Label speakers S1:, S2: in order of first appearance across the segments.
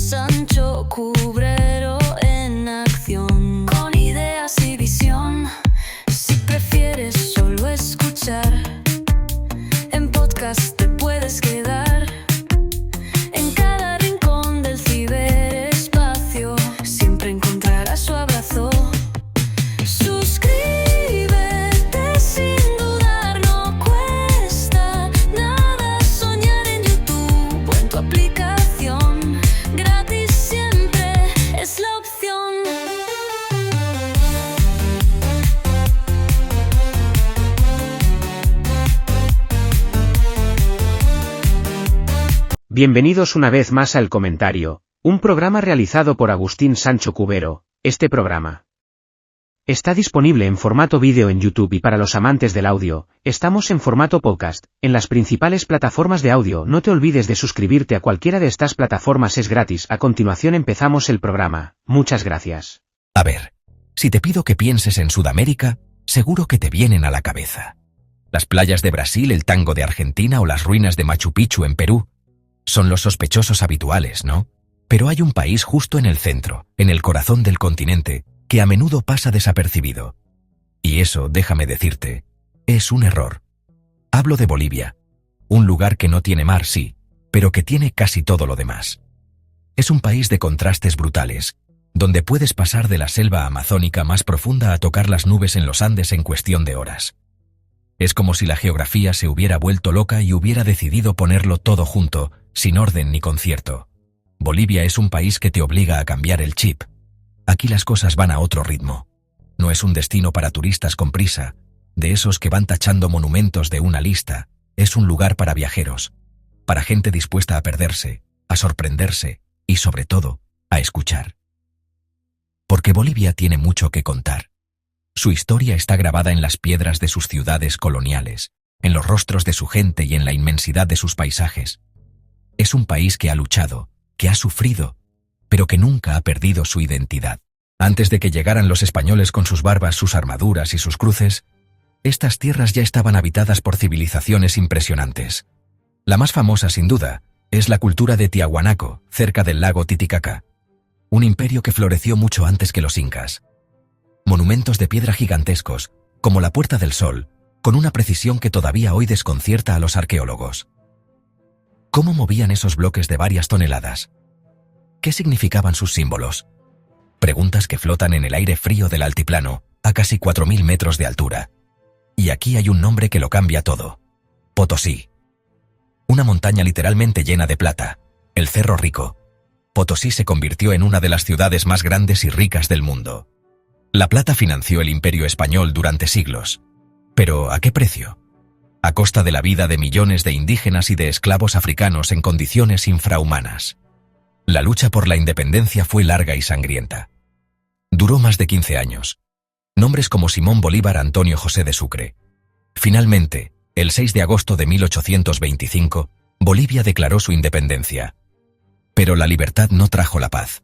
S1: Sancho Cubrero en acción, con ideas y visión. Si prefieres solo escuchar, en podcast te puedes quedar. En cada rincón del ciberespacio siempre encontrarás su abrazo. Suscríbete sin dudar, no cuesta nada soñar en YouTube o en tu aplicación. Gratis siempre es la opción.
S2: Bienvenidos una vez más a El Comentario, un programa realizado por Agustín Sancho Cubero. Este programa está disponible en formato vídeo en YouTube y para los amantes del audio, estamos en formato podcast, en las principales plataformas de audio. No te olvides de suscribirte a cualquiera de estas plataformas, es gratis. A continuación empezamos el programa. Muchas gracias.
S3: A ver, si te pido que pienses en Sudamérica, seguro que te vienen a la cabeza las playas de Brasil, el tango de Argentina o las ruinas de Machu Picchu en Perú. Son los sospechosos habituales, ¿no? Pero hay un país justo en el centro, en el corazón del continente, que a menudo pasa desapercibido. Y eso, déjame decirte, es un error. Hablo de Bolivia, un lugar que no tiene mar, sí, pero que tiene casi todo lo demás. Es un país de contrastes brutales, donde puedes pasar de la selva amazónica más profunda a tocar las nubes en los Andes en cuestión de horas. Es como si la geografía se hubiera vuelto loca y hubiera decidido ponerlo todo junto, sin orden ni concierto. Bolivia es un país que te obliga a cambiar el chip. Aquí las cosas van a otro ritmo. No es un destino para turistas con prisa, de esos que van tachando monumentos de una lista. Es un lugar para viajeros, para gente dispuesta a perderse, a sorprenderse y, sobre todo, a escuchar. Porque Bolivia tiene mucho que contar. Su historia está grabada en las piedras de sus ciudades coloniales, en los rostros de su gente y en la inmensidad de sus paisajes. Es un país que ha luchado, que ha sufrido, pero que nunca ha perdido su identidad. Antes de que llegaran los españoles con sus barbas, sus armaduras y sus cruces, estas tierras ya estaban habitadas por civilizaciones impresionantes. La más famosa, sin duda, es la cultura de Tiahuanaco, cerca del lago Titicaca. Un imperio que floreció mucho antes que los incas. Monumentos de piedra gigantescos, como la Puerta del Sol, con una precisión que todavía hoy desconcierta a los arqueólogos. ¿Cómo movían esos bloques de varias toneladas? ¿Qué significaban sus símbolos? Preguntas que flotan en el aire frío del altiplano, a casi 4.000 metros de altura. Y aquí hay un nombre que lo cambia todo. Potosí. Una montaña literalmente llena de plata, el Cerro Rico. Potosí se convirtió en una de las ciudades más grandes y ricas del mundo. La plata financió el imperio español durante siglos. ¿Pero a qué precio? A costa de la vida de millones de indígenas y de esclavos africanos en condiciones infrahumanas. La lucha por la independencia fue larga y sangrienta. Duró más de 15 años. Nombres como Simón Bolívar, Antonio José de Sucre. Finalmente, el 6 de agosto de 1825, Bolivia declaró su independencia. Pero la libertad no trajo la paz.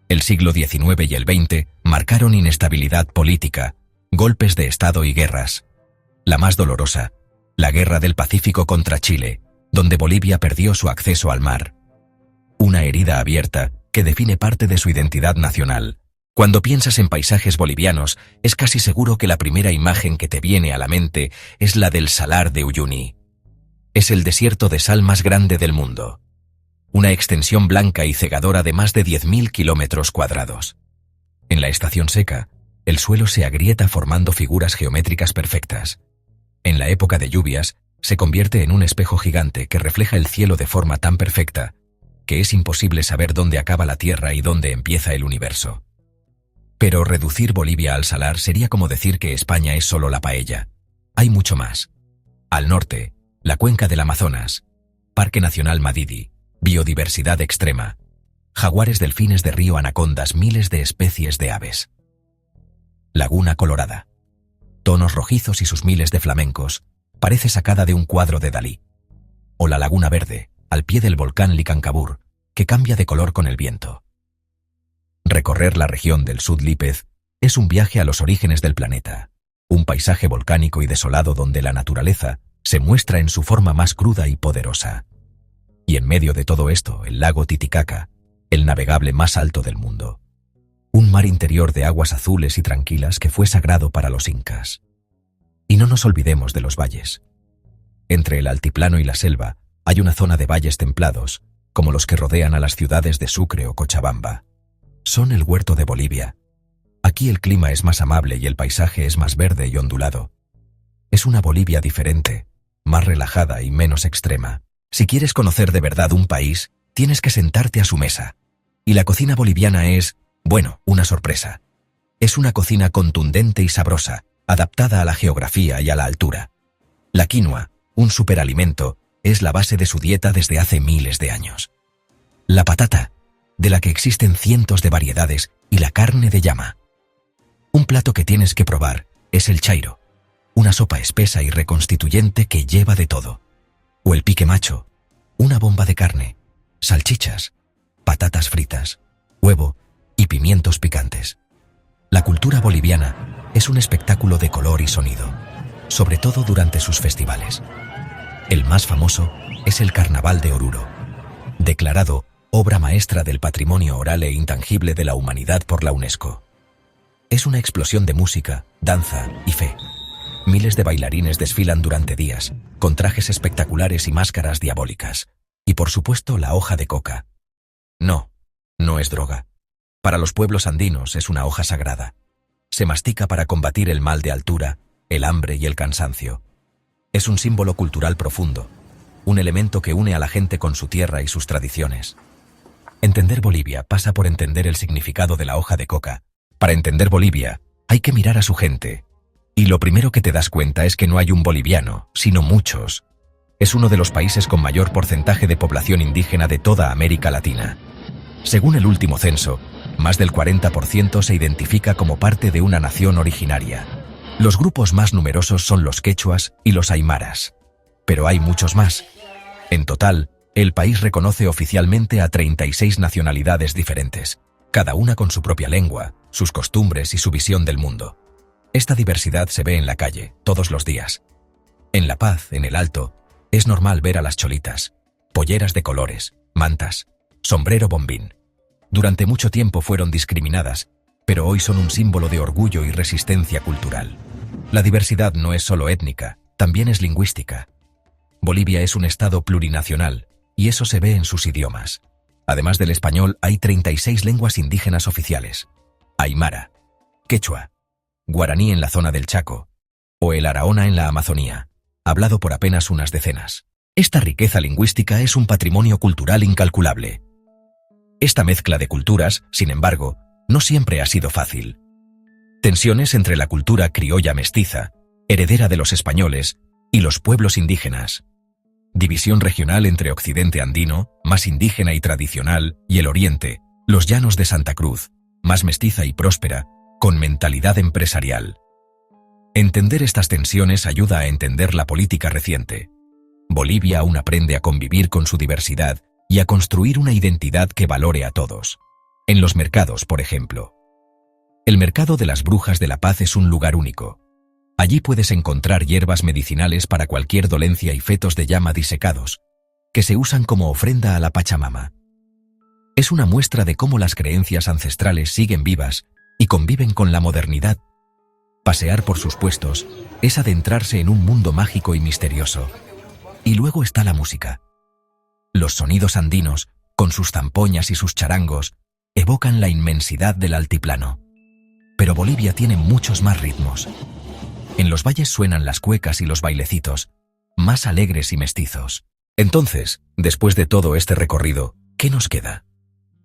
S3: El siglo XIX y el XX marcaron inestabilidad política, golpes de Estado y guerras. La más dolorosa, la Guerra del Pacífico contra Chile, donde Bolivia perdió su acceso al mar. Una herida abierta que define parte de su identidad nacional. Cuando piensas en paisajes bolivianos, es casi seguro que la primera imagen que te viene a la mente es la del Salar de Uyuni. Es el desierto de sal más grande del mundo. Una extensión blanca y cegadora de más de 10.000 kilómetros cuadrados. En la estación seca, el suelo se agrieta formando figuras geométricas perfectas. En la época de lluvias, se convierte en un espejo gigante que refleja el cielo de forma tan perfecta que es imposible saber dónde acaba la Tierra y dónde empieza el universo. Pero reducir Bolivia al salar sería como decir que España es solo la paella. Hay mucho más. Al norte, la cuenca del Amazonas, Parque Nacional Madidi, biodiversidad extrema, jaguares, delfines de río, anacondas, miles de especies de aves. Laguna Colorada. Tonos rojizos y sus miles de flamencos, parece sacada de un cuadro de Dalí. O la Laguna Verde, al pie del volcán Licancabur, que cambia de color con el viento. Recorrer la región del Sud Lípez es un viaje a los orígenes del planeta, un paisaje volcánico y desolado donde la naturaleza se muestra en su forma más cruda y poderosa. Y en medio de todo esto, el lago Titicaca, el navegable más alto del mundo. Un mar interior de aguas azules y tranquilas que fue sagrado para los incas. Y no nos olvidemos de los valles. Entre el altiplano y la selva hay una zona de valles templados, como los que rodean a las ciudades de Sucre o Cochabamba. Son el huerto de Bolivia. Aquí el clima es más amable y el paisaje es más verde y ondulado. Es una Bolivia diferente, más relajada y menos extrema. Si quieres conocer de verdad un país, tienes que sentarte a su mesa. Y la cocina boliviana es, bueno, una sorpresa. Es una cocina contundente y sabrosa, adaptada a la geografía y a la altura. La quinoa, un superalimento, es la base de su dieta desde hace miles de años. La patata, de la que existen cientos de variedades, y la carne de llama. Un plato que tienes que probar es el chairo, una sopa espesa y reconstituyente que lleva de todo. O el pique macho, una bomba de carne, salchichas, patatas fritas, huevo y pimientos picantes. La cultura boliviana es un espectáculo de color y sonido, sobre todo durante sus festivales. El más famoso es el Carnaval de Oruro, declarado obra maestra del patrimonio oral e intangible de la humanidad por la UNESCO. Es una explosión de música, danza y fe. Miles de bailarines desfilan durante días, con trajes espectaculares y máscaras diabólicas. Y por supuesto la hoja de coca. No, no es droga. Para los pueblos andinos es una hoja sagrada. Se mastica para combatir el mal de altura, el hambre y el cansancio. Es un símbolo cultural profundo, un elemento que une a la gente con su tierra y sus tradiciones. Entender Bolivia pasa por entender el significado de la hoja de coca. Para entender Bolivia, hay que mirar a su gente. Y lo primero que te das cuenta es que no hay un boliviano, sino muchos. Es uno de los países con mayor porcentaje de población indígena de toda América Latina. Según el último censo, más del 40% se identifica como parte de una nación originaria. Los grupos más numerosos son los quechuas y los aymaras. Pero hay muchos más. En total, el país reconoce oficialmente a 36 nacionalidades diferentes, cada una con su propia lengua, sus costumbres y su visión del mundo. Esta diversidad se ve en la calle, todos los días. En La Paz, en el Alto, es normal ver a las cholitas, polleras de colores, mantas, sombrero bombín. Durante mucho tiempo fueron discriminadas, pero hoy son un símbolo de orgullo y resistencia cultural. La diversidad no es solo étnica, también es lingüística. Bolivia es un estado plurinacional, y eso se ve en sus idiomas. Además del español, hay 36 lenguas indígenas oficiales. Aymara, quechua, guaraní en la zona del Chaco, o el araona en la Amazonía, hablado por apenas unas decenas. Esta riqueza lingüística es un patrimonio cultural incalculable. Esta mezcla de culturas, sin embargo, no siempre ha sido fácil. Tensiones entre la cultura criolla mestiza, heredera de los españoles, y los pueblos indígenas. División regional entre Occidente andino, más indígena y tradicional, y el Oriente, los llanos de Santa Cruz, más mestiza y próspera, con mentalidad empresarial. Entender estas tensiones ayuda a entender la política reciente. Bolivia aún aprende a convivir con su diversidad y a construir una identidad que valore a todos. En los mercados, por ejemplo. El mercado de las Brujas de La Paz es un lugar único. Allí puedes encontrar hierbas medicinales para cualquier dolencia y fetos de llama disecados, que se usan como ofrenda a la Pachamama. Es una muestra de cómo las creencias ancestrales siguen vivas y conviven con la modernidad. Pasear por sus puestos es adentrarse en un mundo mágico y misterioso. Y luego está la música. Los sonidos andinos, con sus zampoñas y sus charangos, evocan la inmensidad del altiplano. Pero Bolivia tiene muchos más ritmos. En los valles suenan las cuecas y los bailecitos, más alegres y mestizos. Entonces, después de todo este recorrido, ¿qué nos queda?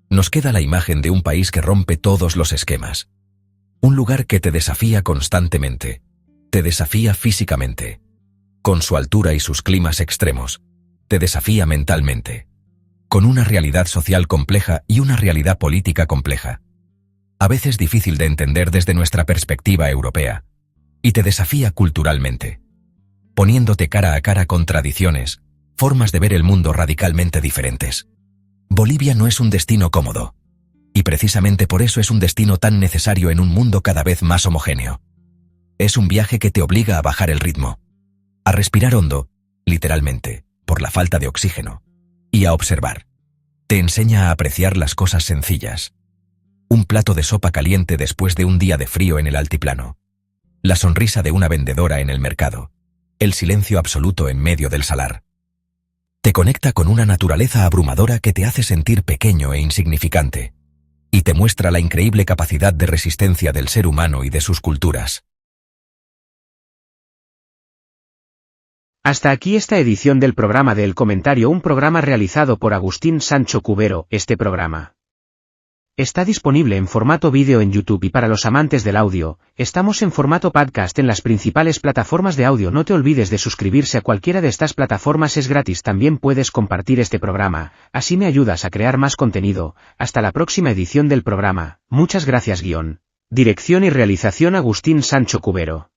S3: Nos queda la imagen de un país que rompe todos los esquemas. Un lugar que te desafía constantemente, te desafía físicamente. Con su altura y sus climas extremos, te desafía mentalmente. Con una realidad social compleja y una realidad política compleja. A veces difícil de entender desde nuestra perspectiva europea. Y te desafía culturalmente. Poniéndote cara a cara con tradiciones, formas de ver el mundo radicalmente diferentes. Bolivia no es un destino cómodo. Y precisamente por eso es un destino tan necesario en un mundo cada vez más homogéneo. Es un viaje que te obliga a bajar el ritmo. A respirar hondo, literalmente, por la falta de oxígeno. Y a observar. Te enseña a apreciar las cosas sencillas. Un plato de sopa caliente después de un día de frío en el altiplano. La sonrisa de una vendedora en el mercado. El silencio absoluto en medio del salar. Te conecta con una naturaleza abrumadora que te hace sentir pequeño e insignificante. Y te muestra la increíble capacidad de resistencia del ser humano y de sus culturas.
S2: Hasta aquí esta edición del programa de El Comentario, un programa realizado por Agustín Sancho Cubero. Este programa está disponible en formato vídeo en YouTube y para los amantes del audio, estamos en formato podcast en las principales plataformas de audio. No te olvides de suscribirse a cualquiera de estas plataformas, es gratis. También puedes compartir este programa, así me ayudas a crear más contenido. Hasta la próxima edición del programa. Muchas gracias. Dirección y realización Agustín Sancho Cubero.